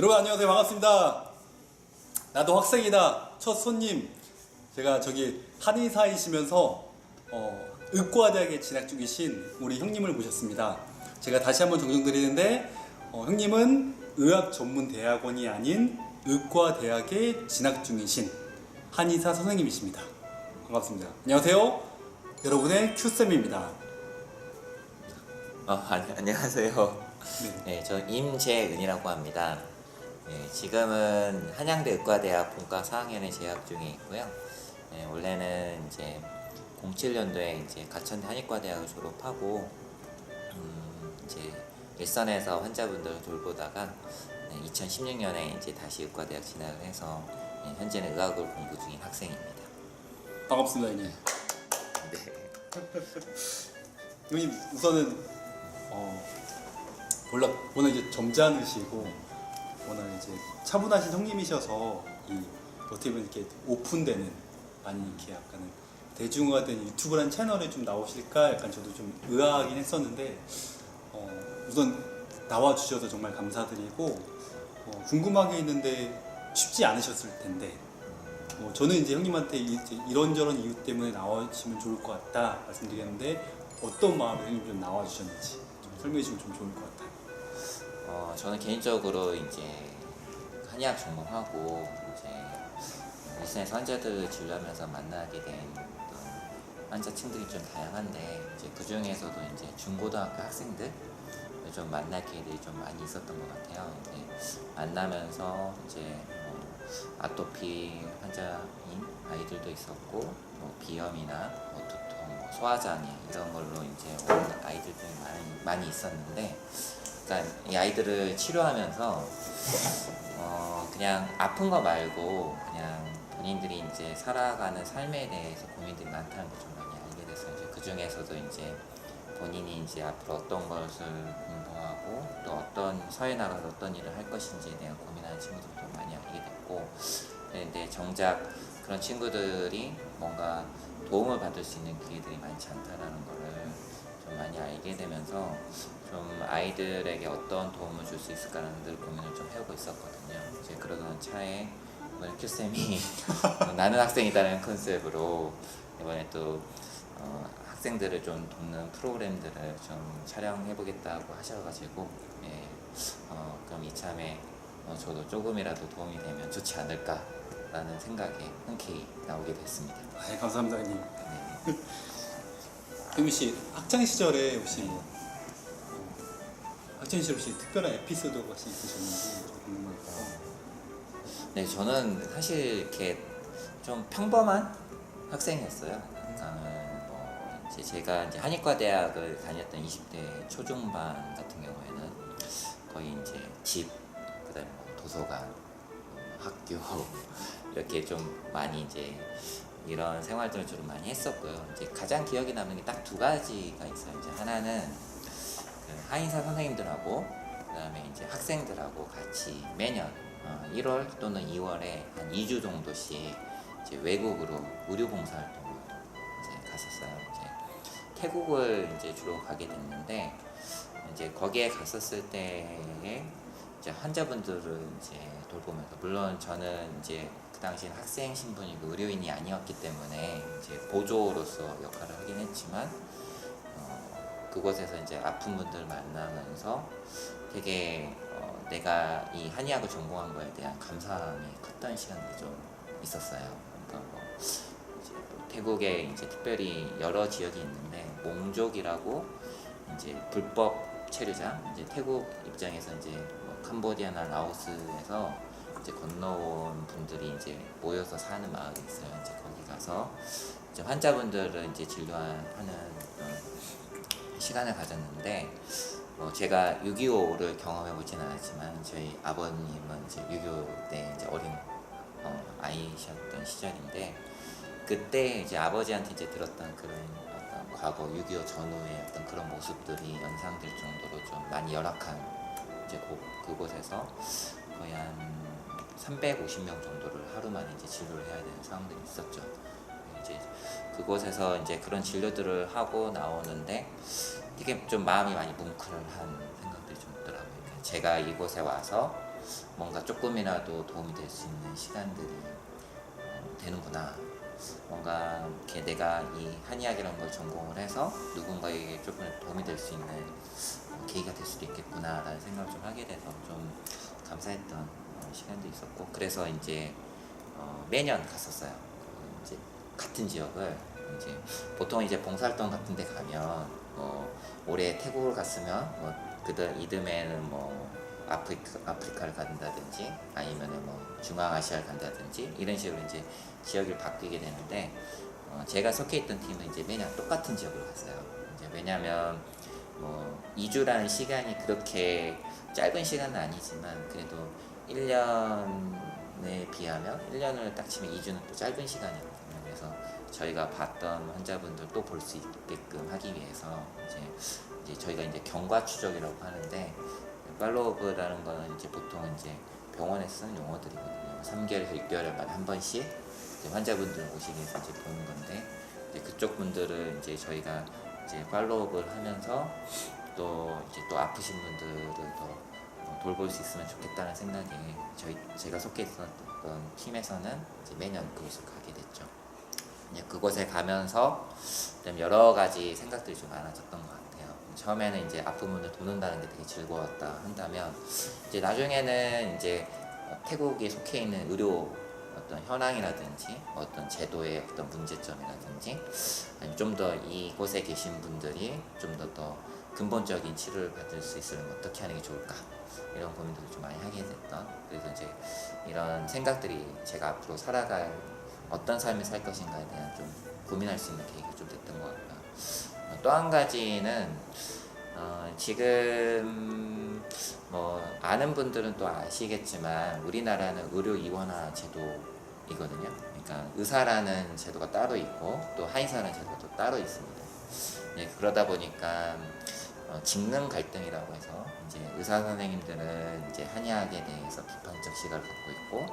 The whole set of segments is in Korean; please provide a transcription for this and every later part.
여러분 안녕하세요. 반갑습니다. 나도 학생이다. 첫 손님. 제가 저기 한의사이시면서 의과대학에 진학 중이신 우리 형님을 모셨습니다. 제가 다시 한번 정정드리는데 형님은 의학전문대학원이 아닌 의과대학에 진학 중이신 한의사 선생님이십니다. 반갑습니다. 안녕하세요. 여러분의 큐쌤입니다. 안녕하세요. 네, 저 임재은이라고 합니다. 네, 지금은 한양대 의과대학 본과 4학년에 재학 중에 있고요. 네, 원래는 이제 07년도에 이제 가천대 한의과대학을 졸업하고 이제 일선에서 환자분들을 돌보다가 2016년에 이제 다시 의과대학 진학을 해서 현재는 의학을 공부 중인 학생입니다. 반갑습니다, 형님. 네. 형님 우선은 워낙 이제 점잖으시고 워낙 이제 차분하신 형님이셔서 이 어떻게 보면 이렇게 오픈되는 많이 이렇게 약간은 대중화된 유튜브라는 채널에 좀 나오실까 약간 저도 좀 의아하긴 했었는데 우선 나와주셔서 정말 감사드리고 궁금한 게 있는데 쉽지 않으셨을 텐데 저는 이제 형님한테 이런저런 이유 때문에 나와주시면 좋을 것 같다 말씀드렸는데 어떤 마음에 형님 좀 나와주셨는지 좀 설명해 주시면 좀 좋을 것 같아요. 저는 개인적으로 이제 한의학 전공하고 이제 일선에서 환자들을 진료하면서 만나게 된 환자층들이 좀 다양한데 이제 그 중에서도 이제 중고등학교 학생들 좀 만날 기회들이 좀 많이 있었던 것 같아요. 이제 만나면서 이제 아토피 환자인 아이들도 있었고 비염이나 두통, 소화장애 이런 걸로 이제 온 아이들도 많이 있었는데. 그러니까 이 아이들을 치료하면서 그냥 아픈 거 말고 그냥 본인들이 이제 살아가는 삶에 대해서 고민들이 많다는 걸 좀 많이 알게 됐어요. 이제 그 중에서도 이제 본인이 이제 앞으로 어떤 것을 공부하고 또 어떤 사회 나가서 어떤 일을 할 것인지에 대한 고민하는 친구들도 많이 알게 됐고, 근데 정작 그런 친구들이 뭔가 도움을 받을 수 있는 기회들이 많지 않다라는 거를 좀 많이 알게 되면서 좀 아이들에게 어떤 도움을 줄 수 있을까라는 늘 고민을 좀 해오고 있었거든요. 이제 그러던 차에 이번에 큐쌤이 나는 학생이다라는 컨셉으로 이번에 또 학생들을 좀 돕는 프로그램들을 좀 촬영해보겠다고 하셔가지고 그럼 이참에 저도 조금이라도 도움이 되면 좋지 않을까라는 생각에 흔쾌히 나오게 됐습니다. 네, 감사합니다, 형님. 네. 형님 씨 학창 시절에 혹시 학창 시절 혹시 특별한 에피소드가 혹시 있으셨는지 좀 궁금해요. 네, 저는 사실 이렇게 좀 평범한 학생이었어요. 이제 제가 이제 한의과 대학을 다녔던 20대 초중반 같은 경우에는 거의 이제 집, 그다음에 도서관, 학교 이렇게 좀 많이 이제 이런 생활들을 좀 많이 했었고요. 이제 가장 기억에 남는 게 딱 두 가지가 있어요. 이제 하나는 그 한의사 선생님들하고 그다음에 이제 학생들하고 같이 매년 1월 또는 2월에 한 2주 정도씩 이제 외국으로 의료 봉사 활동을 이제 갔었어요. 이제 태국을 이제 주로 가게 됐는데 이제 거기에 갔었을 때에 이제 환자분들을 이제 돌보면서, 물론 저는 이제 그 당시엔 학생 신분이고 의료인이 아니었기 때문에 이제 보조로서 역할을 하긴 했지만 그곳에서 이제 아픈 분들 만나면서 되게 내가 이 한의학을 전공한 거에 대한 감사함이 컸던 시간들이 좀 있었어요. 그러니까 이제 태국에 이제 특별히 여러 지역이 있는데 몽족이라고 이제 불법 체류자, 이제 태국 입장에서 이제 캄보디아나 라오스에서 이제 건너온 분들이 이제 모여서 사는 마을이 있어요. 이제 거기 가서 이제 환자분들을 이제 진료하는 시간을 가졌는데 제가 6.25를 경험해보진 않았지만 저희 아버님은 이제 6.25 때 이제 어린 아이셨던 시절인데, 그때 이제 아버지한테 이제 들었던 그런 어떤 과거 6.25 전후의 어떤 그런 모습들이 연상될 정도로 좀 많이 열악한 이제 그곳에서 거의 한 350명 정도를 하루 만에 이제 진료를 해야 되는 상황들이 있었죠. 이제 그곳에서 이제 그런 진료들을 하고 나오는데 되게 좀 마음이 많이 뭉클한 생각들이 좀 있더라고요. 제가 이곳에 와서 뭔가 조금이라도 도움이 될 수 있는 시간들이 되는구나. 뭔가 이렇게 내가 이 한의학이라는 걸 전공을 해서 누군가에게 조금 도움이 될 수 있는 계기가 될 수도 있겠구나라는 생각을 좀 하게 돼서 좀 감사했던 시간도 있었고, 그래서 이제 매년 갔었어요. 이제 같은 지역을 이제 보통 이제 봉사활동 같은 데 가면 올해 태국을 갔으면 그들 이듬해는 아프리카를 간다든지 아니면은 중앙아시아를 간다든지 이런 식으로 이제 지역을 바뀌게 되는데, 제가 속해 있던 팀은 이제 매년 똑같은 지역을 갔어요. 이제 왜냐하면 2주라는 시간이 그렇게 짧은 시간은 아니지만 그래도 1년에 비하면 1년을 딱 치면 2주는 또 짧은 시간이거든요. 그래서 저희가 봤던 환자분들 또 볼 수 있게끔 하기 위해서 이제 저희가 이제 경과 추적이라고 하는데, 팔로우업이라는 거는 이제 보통 이제 병원에 쓰는 용어들이거든요. 3개월에서 6개월에 한 번씩 이제 환자분들 오시기 위해서 이제 보는 건데, 이제 그쪽 분들을 이제 저희가 이제 팔로우업을 하면서 또 아프신 분들을 더 돌볼 수 있으면 좋겠다는 생각에 제가 속해 있었던 팀에서는 이제 매년 그곳을 가게 됐죠. 이제 그곳에 가면서 좀 여러 가지 생각들이 좀 많아졌던 것 같아요. 처음에는 이제 아픈 분들 돕는다는 게 되게 즐거웠다 한다면, 이제 나중에는 이제 태국에 속해 있는 의료 어떤 현황이라든지 어떤 제도의 어떤 문제점이라든지, 아니면 좀 더 이곳에 계신 분들이 좀 더 근본적인 치료를 받을 수 있으려면 어떻게 하는 게 좋을까, 이런 고민들을 좀 많이 하게 됐던, 그래서 이제 이런 생각들이 제가 앞으로 살아갈 어떤 삶을 살 것인가에 대한 좀 고민할 수 있는 계기가 좀 됐던 것 같고요. 또 한 가지는 지금 아는 분들은 또 아시겠지만 우리나라는 의료 이원화 제도이거든요. 그러니까 의사라는 제도가 따로 있고 또 한의사라는 제도가 또 따로 있습니다. 그러다 보니까 직능 갈등이라고 해서 이제 의사 선생님들은 이제 한의학에 대해서 비판적 시각을 갖고 있고,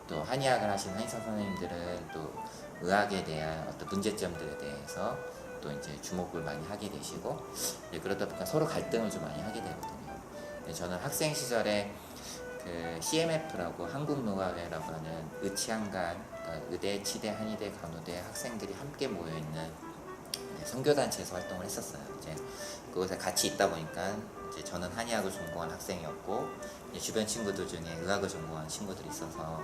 또 한의학을 하신 한의사 선생님들은 또 의학에 대한 어떤 문제점들에 대해서 또 이제 주목을 많이 하게 되시고, 그러다 보니까 서로 갈등을 좀 많이 하게 되거든요. 저는 학생 시절에 그 CMF라고 한국노화회라고 하는 의치한간, 그러니까 의대, 치대, 한의대, 간호대 학생들이 함께 모여 있는 선교단체에서 활동을 했었어요. 이제 그곳에 같이 있다 보니까 이제 저는 한의학을 전공한 학생이었고, 주변 친구들 중에 의학을 전공한 친구들이 있어서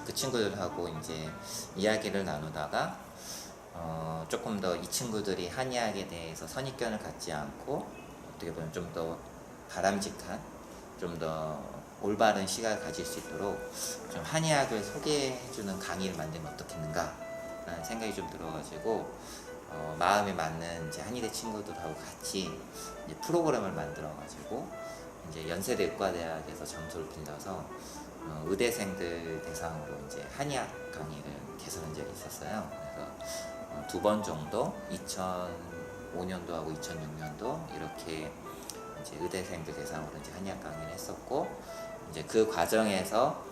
그 친구들하고 이제 이야기를 나누다가 조금 더 이 친구들이 한의학에 대해서 선입견을 갖지 않고 어떻게 보면 좀 더 바람직한, 좀 더 올바른 시각을 가질 수 있도록 좀 한의학을 소개해주는 강의를 만들면 어떻겠는가 라는 생각이 좀 들어가지고 마음에 맞는 이제 한의대 친구들하고 같이 이제 프로그램을 만들어가지고 이제 연세대 의과대학에서 장소를 빌려서 의대생들 대상으로 이제 한의학 강의를 개설한 적이 있었어요. 그래서 2번 정도 2005년도하고 2006년도 이렇게 이제 의대생들 대상으로 이제 한의학 강의를 했었고, 이제 그 과정에서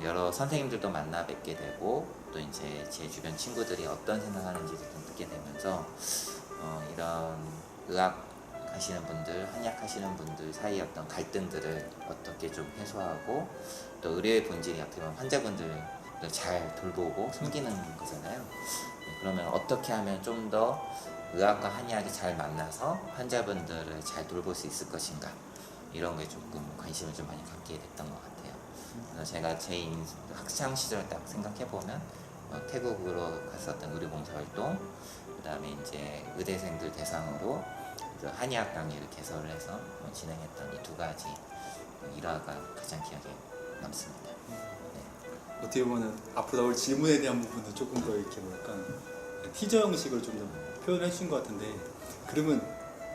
여러 선생님들도 만나 뵙게 되고, 또 이제 제 주변 친구들이 어떤 생각하는지도 좀 듣게 되면서 이런 의학 하시는 분들, 한의학 하시는 분들 사이의 어떤 갈등들을 어떻게 좀 해소하고, 또 의료의 본질이 어떻게 보면 환자분들을 잘 돌보고 섬기는 거잖아요. 그러면 어떻게 하면 좀 더 의학과 한의학이 잘 만나서 환자분들을 잘 돌볼 수 있을 것인가, 이런 게 조금 관심을 좀 많이 갖게 됐던 것 같아요. 그래서 제가 제 학창 시절 딱 생각해 보면 태국으로 갔었던 의료 봉사활동, 그다음에 이제 의대생들 대상으로 한의학 강의를 개설을 해서 진행했던 이 2가지 일화가 가장 기억에 남습니다. 어떻게 보면 앞으로 나올 질문에 대한 부분도 조금 더 이렇게 티저 형식으로 좀 더 표현해 주신 것 같은데, 그러면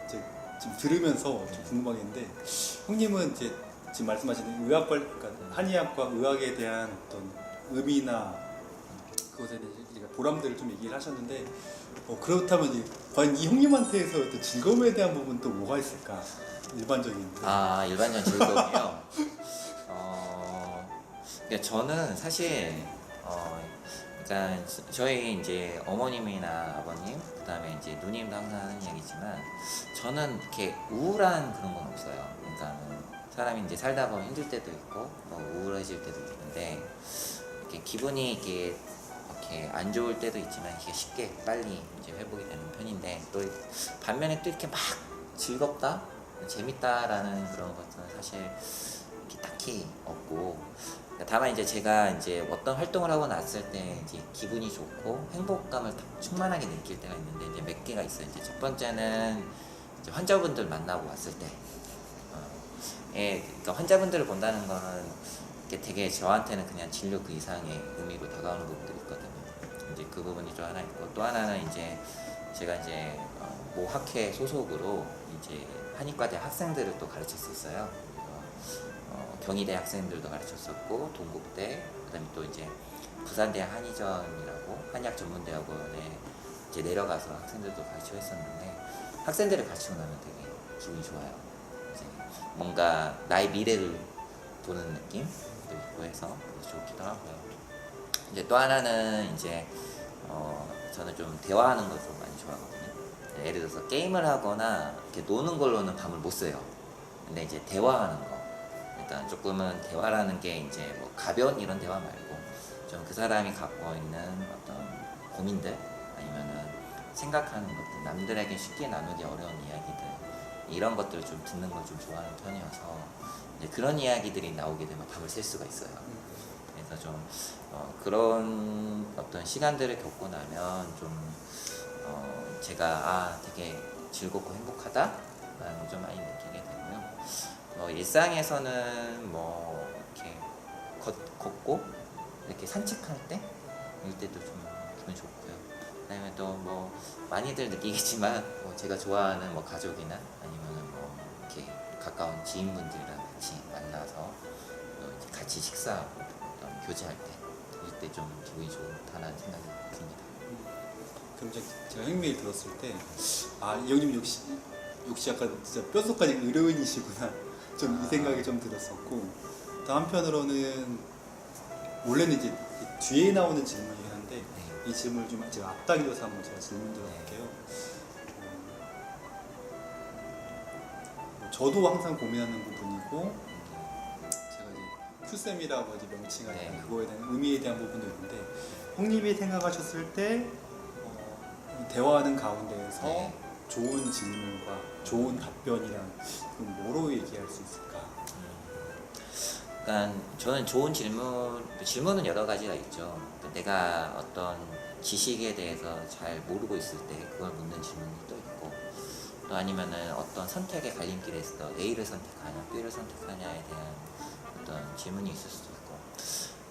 이제 지금 들으면서 좀 궁금하겠는데, 형님은 이제 지금 말씀하신 그러니까 한의학과 의학에 대한 어떤 의미나 그것에 대해서 보람들을 좀 얘기를 하셨는데, 그렇다면 과연 이 형님한테서 어떤 즐거움에 대한 부분 또 뭐가 있을까? 일반적인. 일반적인 즐거움이요? 그러니까 저는 사실 그러니까 저희 이제 어머님이나 아버님, 그다음에 이제 누님도 항상 하는 이야기지만, 저는 이렇게 우울한 그런 건 없어요. 그러니까 사람이 이제 살다 보면 힘들 때도 있고 뭐 우울해질 때도 있는데 이렇게 기분이 이렇게 안 좋을 때도 있지만 이게 쉽게 빨리 이제 회복이 되는 편인데 또 반면에 또 이렇게 막 즐겁다, 재밌다라는 그런 것들은 사실 이렇게 딱히 없고 다만 이제 제가 이제 어떤 활동을 하고 났을 때 이제 기분이 좋고 행복감을 충만하게 느낄 때가 있는데 이제 몇 개가 있어요. 이제 첫 번째는 이제 환자분들 만나고 왔을 때, 그러니까 환자분들을 본다는 거는 이게 되게 저한테는 그냥 진료 그 이상의 의미로 다가오는 부분들이 있거든요. 이제 그 부분이 좀 하나 있고 또 하나는 이제 제가 이제 모 학회 소속으로 이제 한의과대 학생들을 또 가르쳤었어요. 경희대 학생들도 가르쳤었고 동국대 그다음에 또 이제 부산대학 한의전이라고 한의학전문대학원에 이제 내려가서 학생들도 가르치고 했었는데 학생들을 가르치고 나면 되게 기분이 좋아요. 이제 뭔가 나의 미래를 보는 느낌도 있고 해서 좋기도 하고요. 이제 또 하나는 이제 저는 좀 대화하는 걸 좀 많이 좋아하거든요. 예를 들어서 게임을 하거나 이렇게 노는 걸로는 밤을 못 새요. 근데 이제 대화하는 거, 일단 조금은 대화라는 게 이제 뭐 가벼운 이런 대화 말고 좀 그 사람이 갖고 있는 어떤 고민들 아니면은 생각하는 것들, 남들에게 쉽게 나누기 어려운 이야기들 이런 것들을 좀 듣는 걸 좀 좋아하는 편이어서 이제 그런 이야기들이 나오게 되면 밤을 샐 수가 있어요. 그래서 좀 그런 어떤 시간들을 겪고 나면 좀 제가 되게 즐겁고 행복하다라는 걸 좀 많이 느끼게 되고요. 일상에서는 뭐 이렇게 걷고 이렇게 산책할 때 이때도 좀 기분 좋고요. 그다음에 또 뭐 많이들 느끼겠지만 뭐 제가 좋아하는 뭐 가족이나 아니면은 뭐 이렇게 가까운 지인분들이랑 같이 만나서 이제 같이 식사하고 어떤 교제할 때 이때 좀 기분이 좋다는 생각이 듭니다. 그럼 제가 흥미를 들었을 때 이 형님 역시 약간 진짜 뼛속까지 의료인이시구나 좀 이 생각이 좀 들었었고 또 한편으로는 원래는 이제 뒤에 나오는 질문이긴 한데 네. 이 질문을 좀 제가 앞당겨서 한번 제가 질문 드려볼게요. 저도 항상 고민하는 부분이고 제가 이제 큐쌤이라고 이제 명칭할 때 네. 그거에 대한 의미에 대한 부분도 있는데 형님이 생각하셨을 때 대화하는 가운데에서 네. 좋은 질문과 좋은 답변이랑 그럼 뭐로 얘기할 수 있을까? 그러니까 저는 좋은 질문은 여러 가지가 있죠. 그러니까 내가 어떤 지식에 대해서 잘 모르고 있을 때 그걸 묻는 질문도 있고 또 아니면은 어떤 선택의 갈림길에서 A를 선택하냐 B를 선택하냐에 대한 어떤 질문이 있을 수도 있고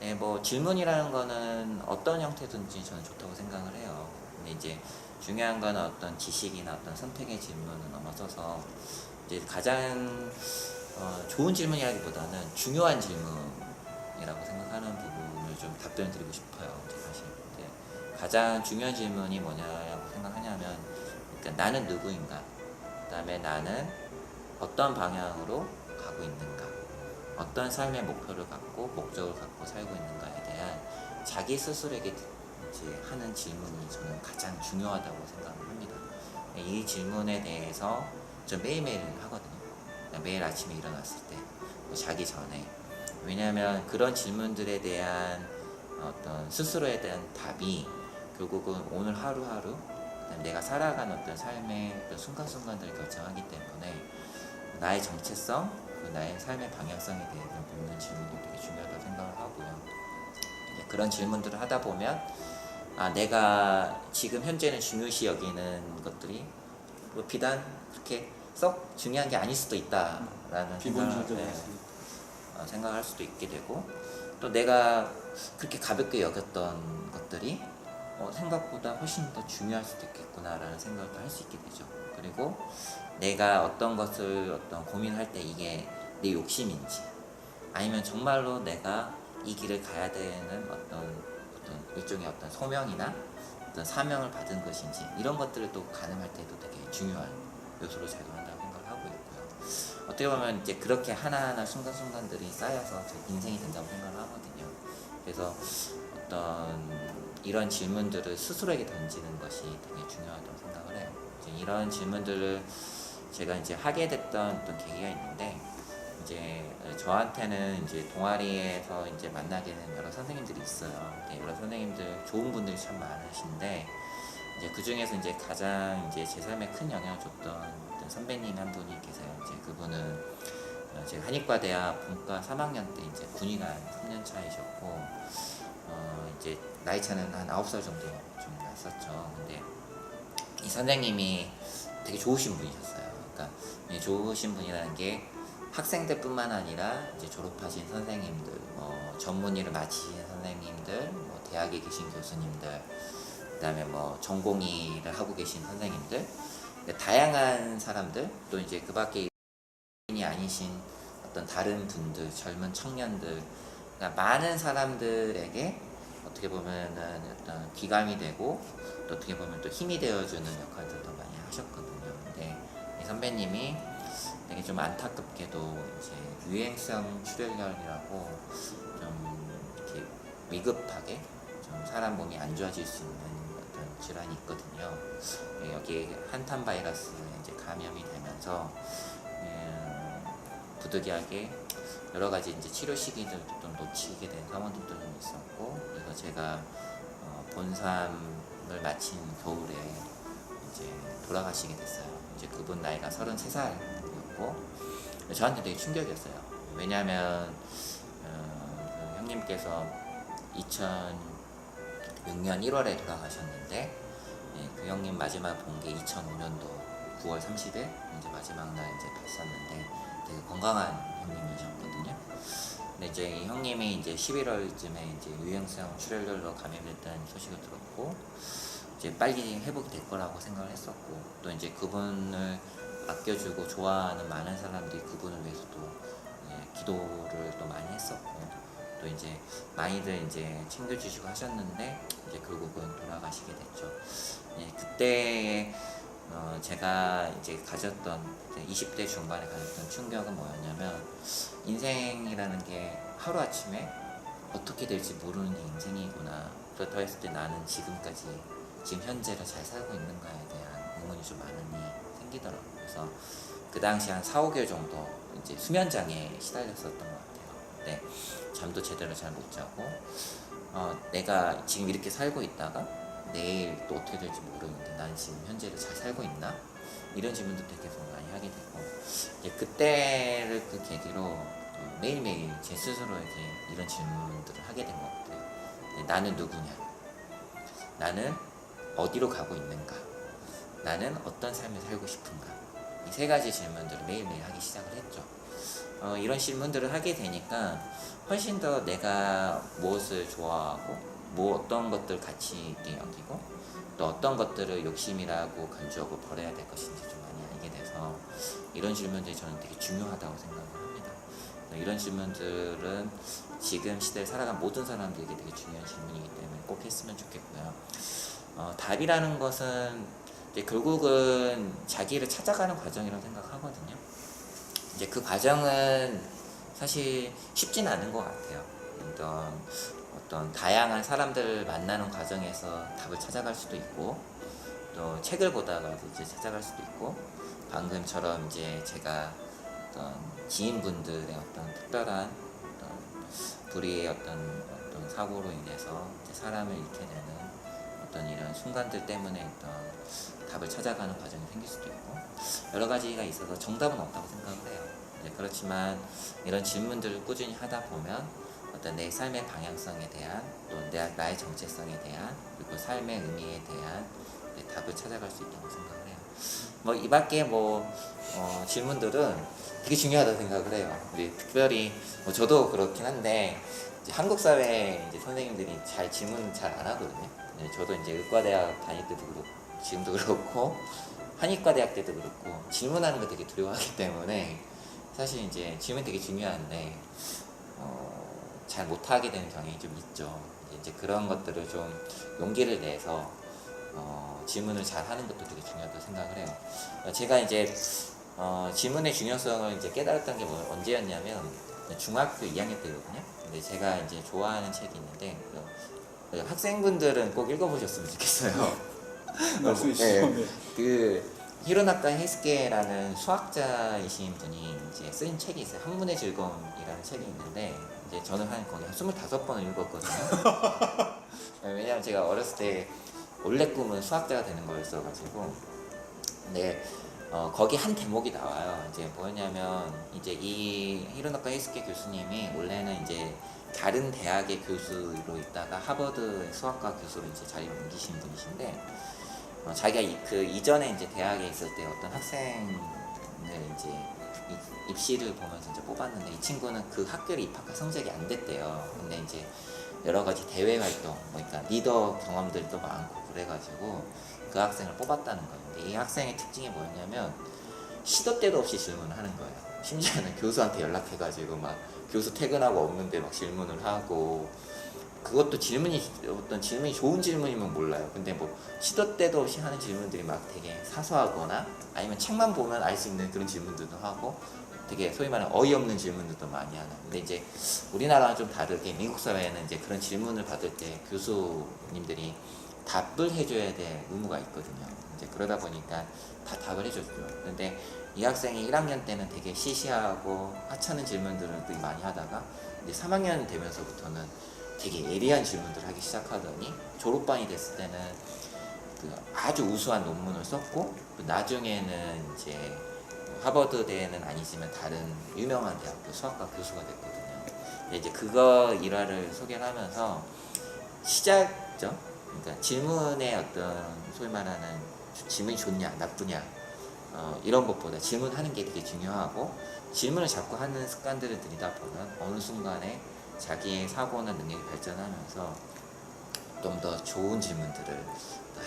네, 뭐 질문이라는 거는 어떤 형태든지 저는 좋다고 생각을 해요. 근데 이제 중요한 건 어떤 지식이나 어떤 선택의 질문을 넘어서서 이제 가장 좋은 질문이라기보다는 중요한 질문이라고 생각하는 부분을 좀 답변을 드리고 싶어요. 제가 사실 가장 중요한 질문이 뭐냐고 생각하냐면 그러니까 나는 누구인가, 그 다음에 나는 어떤 방향으로 가고 있는가, 어떤 삶의 목표를 갖고 목적을 갖고 살고 있는가에 대한 자기 스스로에게 이제 하는 질문이 저는 가장 중요하다고 생각을 합니다. 이 질문에 대해서 저 매일매일 하거든요. 매일 아침에 일어났을 때, 뭐 자기 전에. 왜냐하면 그런 질문들에 대한 어떤 스스로에 대한 답이 결국은 오늘 하루하루 내가 살아가는 어떤 삶의 어떤 순간순간들을 결정하기 때문에 나의 정체성, 나의 삶의 방향성에 대해서 묻는 질문도 되게 중요하다고 생각을 하고요. 그런 질문들을 하다 보면 내가 지금 현재는 중요시 여기는 것들이 뭐 비단 그렇게 썩 중요한 게 아닐 수도 있다라는 생각할 수도 있게 되고 또 내가 그렇게 가볍게 여겼던 것들이 생각보다 훨씬 더 중요할 수도 있겠구나라는 생각을 할 수 있게 되죠. 그리고 내가 어떤 것을 어떤 고민할 때 이게 내 욕심인지 아니면 정말로 내가 이 길을 가야 되는 어떤 일종의 어떤 소명이나 어떤 사명을 받은 것인지 이런 것들을 또 가늠할 때도 되게 중요한 요소로 작용한다고 생각을 하고 있고요. 어떻게 보면 이제 그렇게 하나하나 순간순간들이 쌓여서 제 인생이 된다고 생각을 하거든요. 그래서 어떤 이런 질문들을 스스로에게 던지는 것이 되게 중요하다고 생각을 해요. 이제 이런 질문들을 제가 이제 하게 됐던 어떤 계기가 있는데 이제 저한테는 이제 동아리에서 이제 만나게 되는 여러 선생님들이 있어요. 여러 선생님들 좋은 분들이 참 많으신데 이제 그 중에서 이제 가장 이제 제 삶에 큰 영향을 줬던 어떤 선배님 한 분이 계세요. 이제 그분은 제가 한의과대학 본과 3학년 때 이제 군의관 3년 차이셨고 이제 나이 차는 한 9살 정도 좀 났었죠. 근데 이 선생님이 되게 좋으신 분이셨어요. 그러니까 좋으신 분이라는 게 학생들뿐만 아니라 이제 졸업하신 선생님들, 뭐 전문의를 마치신 선생님들, 뭐 대학에 계신 교수님들, 그다음에 뭐 전공의를 하고 계신 선생님들, 다양한 사람들, 또 이제 그 밖에 이 아니신 어떤 다른 분들, 젊은 청년들, 그러니까 많은 사람들에게 어떻게 보면은 어떤 기감이 되고 또 어떻게 보면 또 힘이 되어주는 역할들도 많이 하셨거든요. 근데 이 선배님이 되게 좀 안타깝게도 이제 유행성 출혈열이라고 좀 이렇게 위급하게 좀 사람 몸이 안 좋아질 수 있는 어떤 질환이 있거든요. 여기에 한탄 바이러스에 이제 감염이 되면서 부득이하게 여러 가지 이제 치료 시기들도 좀 놓치게 된 상황들도 좀 있었고, 그래서 제가 본삼을 마친 겨울에 이제 돌아가시게 됐어요. 이제 그분 나이가 33살이었고 저한테 되게 충격이었어요. 왜냐하면 그 형님께서 2006년 1월에 돌아가셨는데 그 형님 마지막 본 게 2005년도 9월 30일 이제 마지막 날 이제 봤었는데 되게 건강한 형님이셨거든요. 근데 이제 이 형님이 이제 11월쯤에 이제 유행성 출혈열로 감염됐다는 소식을 들었고 이제 빨리 회복이 될 거라고 생각을 했었고 또 이제 그분을 아껴주고 좋아하는 많은 사람들이 그분을 위해서 또 기도를 또 많이 했었고 또 이제 많이들 이제 챙겨주시고 하셨는데 이제 결국은 돌아가시게 됐죠. 그때 제가 이제 가졌던 20대 중반에 가졌던 충격은 뭐였냐면 인생이라는 게 하루아침에 어떻게 될지 모르는 게 인생이구나. 그렇다고 했을 때 나는 지금까지 지금 현재를 잘 살고 있는가에 대한 의문이 좀 많이 생기더라고요. 그래서 그 당시 한 4, 5개월 정도 이제 수면장애에 시달렸었던 것 같아요. 근데 잠도 제대로 잘 못 자고 내가 지금 이렇게 살고 있다가 내일 또 어떻게 될지 모르는데 난 지금 현재를 잘 살고 있나? 이런 질문들도 계속 많이 하게 되고 이제 그때를 그 계기로 매일매일 제 스스로에게 이런 질문들을 하게 된 것 같아요. 나는 누구냐? 나는 어디로 가고 있는가? 나는 어떤 삶을 살고 싶은가? 이 세 가지 질문들을 매일매일 하기 시작을 했죠. 이런 질문들을 하게 되니까 훨씬 더 내가 무엇을 좋아하고 어떤 것들 가치 있게 여기고 또 어떤 것들을 욕심이라고 간주하고 버려야 될 것인지 좀 많이 알게 돼서 이런 질문들이 저는 되게 중요하다고 생각을 합니다. 이런 질문들은 지금 시대에 살아간 모든 사람들에게 되게 중요한 질문이기 때문에 꼭 했으면 좋겠고요. 답이라는 것은 이제 결국은 자기를 찾아가는 과정이라고 생각하거든요. 이제 그 과정은 사실 쉽진 않은 것 같아요. 어떤 다양한 사람들을 만나는 과정에서 답을 찾아갈 수도 있고 또 책을 보다가 이제 찾아갈 수도 있고 방금처럼 이제 제가 어떤 지인분들의 어떤 특별한 어떤 불의의 어떤 사고로 인해서 이제 사람을 잃게 되는 어떤 이런 순간들 때문에 어떤 답을 찾아가는 과정이 생길 수도 있고 여러 가지가 있어서 정답은 없다고 생각을 해요. 그렇지만 이런 질문들을 꾸준히 하다 보면 어떤 내 삶의 방향성에 대한 또 나의 정체성에 대한 그리고 삶의 의미에 대한 답을 찾아갈 수 있다고 생각을 해요. 뭐 이 밖에 질문들은 되게 중요하다고 생각을 해요. 우리 특별히 저도 그렇긴 한데 이제 한국 사회 이제 선생님들이 질문 잘 안 하거든요. 저도 이제 의과대학 다닐 때도 그렇고 지금도 그렇고 한의과대학 때도 그렇고 질문하는 거 되게 두려워하기 때문에 사실 이제 질문 되게 중요한데 잘 못하게 되는 경향이 좀 있죠. 이제 그런 것들을 좀 용기를 내서 질문을 잘 하는 것도 되게 중요하다고 생각을 해요. 제가 이제 질문의 중요성을 이제 깨달았던 게 언제였냐면 중학교 2학년 때거든요. 근데 제가 이제 좋아하는 책이 있는데 학생분들은 꼭 읽어보셨으면 좋겠어요. 말씀해 주시죠. 그 히로나카 헤이스케라는 수학자이신 분이 이제 쓴 책이 있어요. 학문의 즐거움이라는 책이 있는데 이제 저는 거의 한 25번을 읽었거든요. 왜냐면 제가 어렸을 때 원래 꿈은 수학자가 되는 거였어가지고. 근데 거기 한 대목이 나와요. 이제 뭐냐면 이제 이 히로나카 헤이스케 교수님이 원래는 이제 다른 대학의 교수로 있다가 하버드 수학과 교수로 이제 자리를 옮기신 분이신데 자기가 그 이전에 이제 대학에 있을 때 어떤 학생을 이제 입시를 보면서 이제 뽑았는데 이 친구는 그 학교를 입학할 성적이 안 됐대요. 근데 이제 여러 가지 대외 활동, 그러니까 리더 경험들도 많고 그래가지고 그 학생을 뽑았다는 거예요. 근데 이 학생의 특징이 뭐였냐면 시도 때도 없이 질문을 하는 거예요. 심지어는 교수한테 연락해가지고 막 교수 퇴근하고 없는데 막 질문을 하고 그것도 어떤 질문이 좋은 질문이면 몰라요. 근데 뭐 시도 때도 없이 하는 질문들이 막 되게 사소하거나 아니면 책만 보면 알 수 있는 그런 질문들도 하고 되게 소위 말하는 어이없는 질문들도 많이 하는. 근데 이제 우리나라랑 좀 다르게 미국 사회에는 이제 그런 질문을 받을 때 교수님들이 답을 해줘야 될 의무가 있거든요. 이제 그러다 보니까 다 답을 해줬죠. 근데 이 학생이 1학년 때는 되게 시시하고 하찮은 질문들을 많이 하다가 이제 3학년 되면서부터는 되게 예리한 질문들을 하기 시작하더니 졸업반이 됐을 때는 그 아주 우수한 논문을 썼고 나중에는 이제 하버드대는 아니지만 다른 유명한 대학교 수학과 교수가 됐거든요. 이제 그거 일화를 소개를 하면서 시작점, 그러니까 질문의 어떤 소위 말하는 질문이 좋냐 나쁘냐 이런 것보다 질문하는 게 되게 중요하고 질문을 자꾸 하는 습관들을 들이다 보면 어느 순간에 자기의 사고나 능력이 발전하면서 좀 더 좋은 질문들을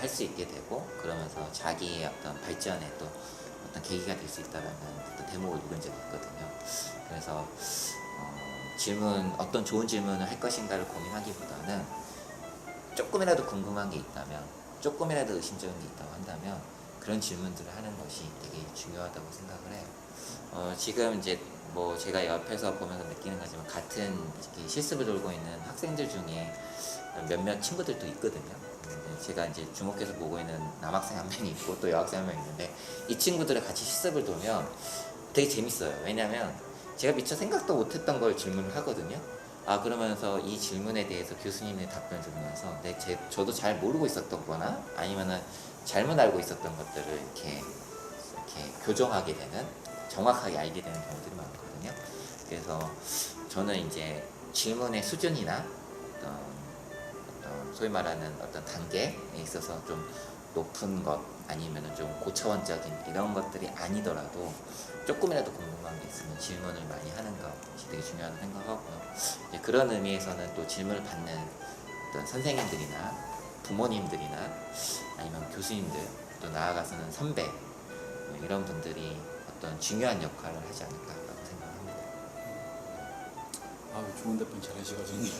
할 수 있게 되고 그러면서 자기의 어떤 발전에 또 어떤 계기가 될 수 있다라는 어떤 대목을 읽은 적이 있거든요. 그래서 어떤 좋은 질문을 할 것인가를 고민하기보다는 조금이라도 궁금한 게 있다면 조금이라도 의심적인 게 있다고 한다면 그런 질문들을 하는 것이 되게 중요하다고 생각을 해요. 지금 이제 뭐 제가 옆에서 보면서 느끼는 거지만 같은 실습을 돌고 있는 학생들 중에 몇몇 친구들도 있거든요. 제가 이제 주목해서 보고 있는 남학생 한 명이 있고 또 여학생 한 명 있는데 이 친구들을 같이 실습을 돌면 되게 재밌어요. 왜냐면 제가 미처 생각도 못했던 걸 질문을 하거든요. 그러면서 이 질문에 대해서 교수님의 답변을 들으면서 저도 잘 모르고 있었던 거나 아니면은 잘못 알고 있었던 것들을 이렇게 교정하게 되는, 정확하게 알게 되는 경우들이 많거든요. 그래서 저는 이제 질문의 수준이나 어떤 소위 말하는 어떤 단계에 있어서 좀 높은 것 아니면은 좀 고차원적인 이런 것들이 아니더라도 조금이라도 궁금한 게 있으면 질문을 많이 하는 것이 되게 중요하다고 생각하고요. 이제 그런 의미에서는 또 질문을 받는 어떤 선생님들이나 부모님들이나 아니면 교수님들 또 나아가서는 선배 이런 분들이 어떤 중요한 역할을 하지 않을까라고 생각합니다. 좋은 답변 잘하시거든요.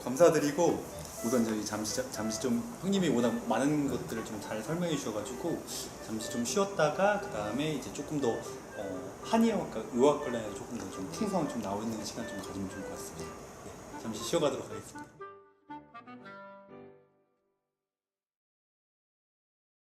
감사드리고 우선 저희 잠시 좀 형님이 워낙 많은 것들을 좀 잘 설명해 주셔가지고 잠시 좀 쉬었다가 그 다음에 이제 조금 더 한의학과 의학 관련해서 조금 더 좀 풍성한 좀 나오는 시간 좀 가지면 좋을 것 같습니다. 네, 잠시 쉬어가도록 하겠습니다.